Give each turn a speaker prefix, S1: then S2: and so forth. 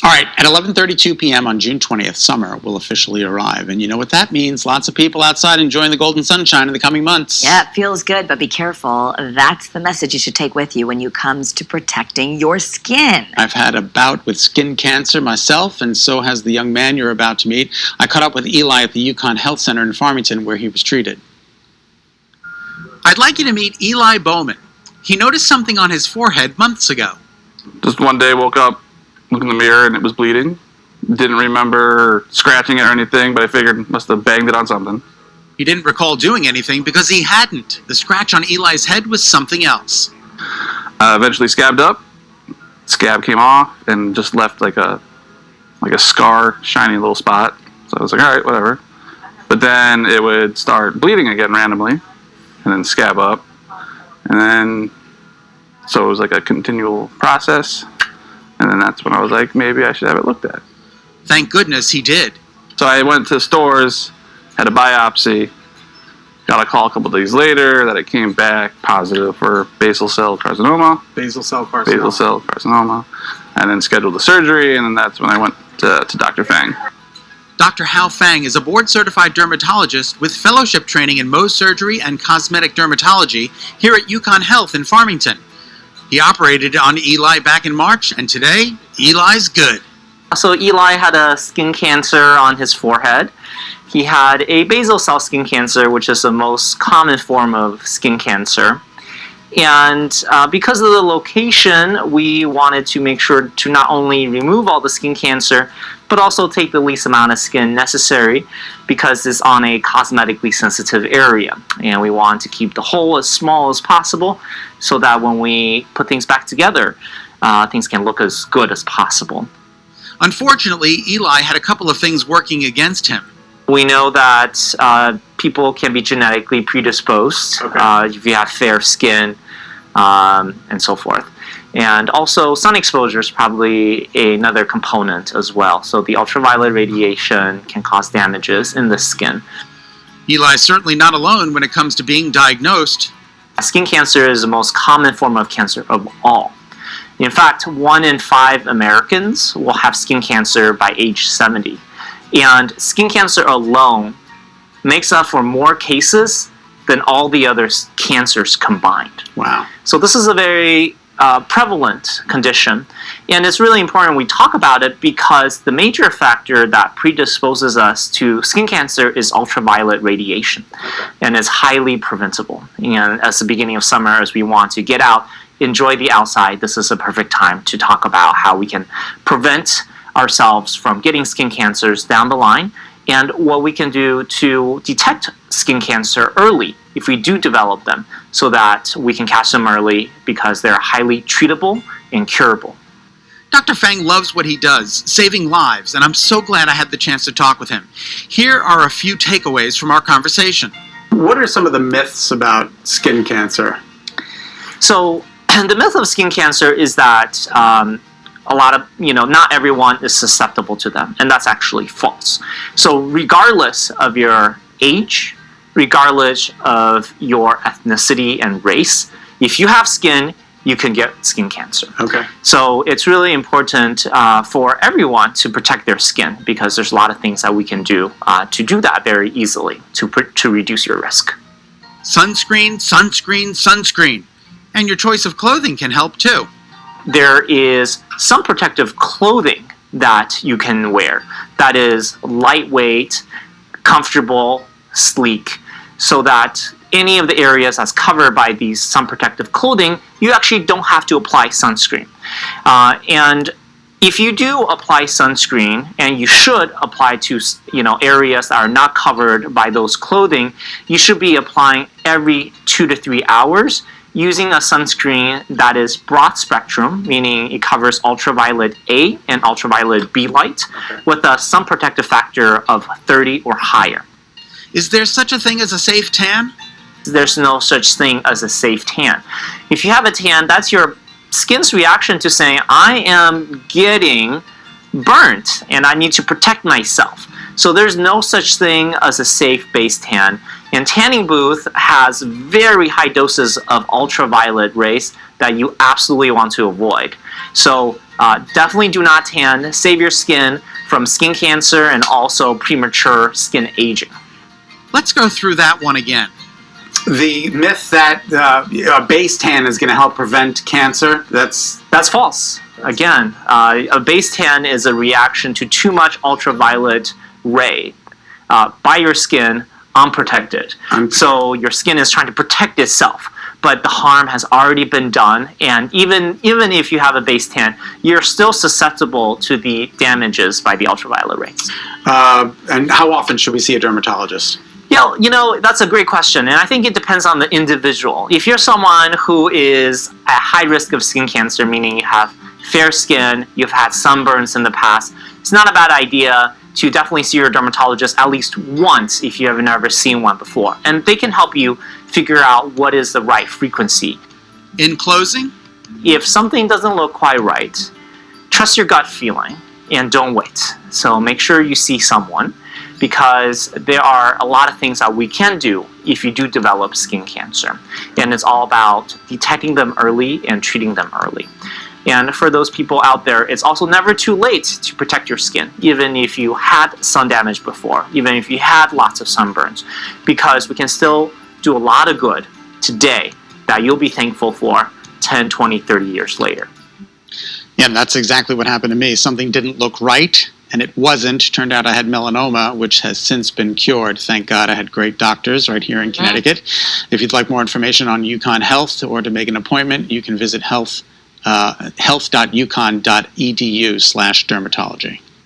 S1: All right, at 11:32 p.m. on June 20th, summer will officially arrive. And you know what that means? Lots of people outside enjoying the golden sunshine in the coming months.
S2: Yeah, it feels good, but be careful. That's the message you should take with you when it comes to protecting your skin.
S1: I've had a bout with skin cancer myself, and so has the young man you're about to meet. I caught up with Eli at the UConn Health Center in Farmington, where he was treated. I'd like you to meet Eli Bowman. He noticed something on his forehead months ago.
S3: Just one day, woke up, looked in the mirror, and it was bleeding. Didn't remember scratching it or anything, but I figured must have banged it on something.
S1: He didn't recall doing anything because he hadn't. The scratch on Eli's head was something else.
S3: Eventually scabbed up. Scab came off and just left like a scar, shiny little spot. So I was like, all right, whatever. But then it would start bleeding again randomly, and then scab up, and then so it was like a continual process. And then that's when I was like, maybe I should have it looked at.
S1: Thank goodness he did.
S3: So I went to stores, had a biopsy, got a call a couple days later that it came back positive for basal cell carcinoma.
S1: Basal cell carcinoma.
S3: Basal cell carcinoma. And then scheduled the surgery, and then that's when I went to Dr. Fang.
S1: Dr. Hao Fang is a board-certified dermatologist with fellowship training in Mohs surgery and cosmetic dermatology here at UConn Health in Farmington. He operated on Eli back in March, and today, Eli's good.
S4: So Eli had a skin cancer on his forehead. He had a basal cell skin cancer, which is the most common form of skin cancer. And because of the location, we wanted to make sure to not only remove all the skin cancer, but also take the least amount of skin necessary because it's on a cosmetically sensitive area. And we want to keep the hole as small as possible so that when we put things back together, things can look as good as possible.
S1: Unfortunately, Eli had a couple of things working against him.
S4: We know that people can be genetically predisposed if you have fair skin and so forth. And also, sun exposure is probably another component as well. So the ultraviolet radiation can cause damages in the skin.
S1: Eli's certainly not alone when it comes to being diagnosed.
S4: Skin cancer is the most common form of cancer of all. In fact, 1 in 5 Americans will have skin cancer by age 70. And skin cancer alone makes up for more cases than all the other cancers combined.
S1: Wow.
S4: So this is a very prevalent condition, and it's really important we talk about it because the major factor that predisposes us to skin cancer is ultraviolet radiation, and it's highly preventable. And as the beginning of summer, as we want to get out, enjoy the outside, this is a perfect time to talk about how we can prevent ourselves from getting skin cancers down the line, and what we can do to detect skin cancer early if we do develop them, so that we can catch them early because they're highly treatable and curable.
S1: Dr. Fang loves what he does, saving lives, and I'm so glad I had the chance to talk with him. Here are a few takeaways from our conversation. What are some of the myths about skin cancer?
S4: So the myth of skin cancer is that a lot of, not everyone is susceptible to them, and that's actually false. So regardless of your age, regardless of your ethnicity and race, if you have skin, you can get skin cancer.
S1: Okay.
S4: So it's really important for everyone to protect their skin because there's a lot of things that we can do to do that very easily to reduce your risk.
S1: Sunscreen, sunscreen, sunscreen. And your choice of clothing can help too.
S4: There is some protective clothing that you can wear that is lightweight, comfortable, sleek, so that any of the areas that's covered by these sun protective clothing, you actually don't have to apply sunscreen. And if you do apply sunscreen, and you should apply to areas that are not covered by those clothing, you should be applying every 2 to 3 hours using a sunscreen that is broad spectrum, meaning it covers ultraviolet A and ultraviolet B light, with a sun protective factor of 30 or higher.
S1: Is there such a thing as a safe tan?
S4: There's no such thing as a safe tan. If you have a tan, that's your skin's reaction to saying, I am getting burnt and I need to protect myself. So there's no such thing as a safe base tan. And tanning booth has very high doses of ultraviolet rays that you absolutely want to avoid. So Definitely do not tan. Save your skin from skin cancer and also premature skin aging.
S1: Let's go through that one again. The myth that a base tan is going to help prevent cancer, that's
S4: false. Again, a base tan is a reaction to too much ultraviolet ray by your skin unprotected. So your skin is trying to protect itself, but the harm has already been done, and even if you have a base tan, you're still susceptible to the damages by the ultraviolet rays.
S1: And how often should we see a dermatologist?
S4: Yeah, that's a great question, and I think it depends on the individual. If you're someone who is at high risk of skin cancer, meaning you have fair skin, you've had sunburns in the past, it's not a bad idea to definitely see your dermatologist at least once if you have never seen one before. And they can help you figure out what is the right frequency.
S1: In closing?
S4: If something doesn't look quite right, trust your gut feeling and don't wait. So make sure you see someone, because there are a lot of things that we can do if you do develop skin cancer. And it's all about detecting them early and treating them early. And for those people out there, it's also never too late to protect your skin, even if you had sun damage before, even if you had lots of sunburns, because we can still do a lot of good today that you'll be thankful for 10, 20, 30 years later.
S1: Yeah, that's exactly what happened to me. Something didn't look right, and it wasn't. Turned out I had melanoma, which has since been cured. Thank God I had great doctors right here in Connecticut. If you'd like more information on UConn Health or to make an appointment, you can visit health.uconn.edu/dermatology.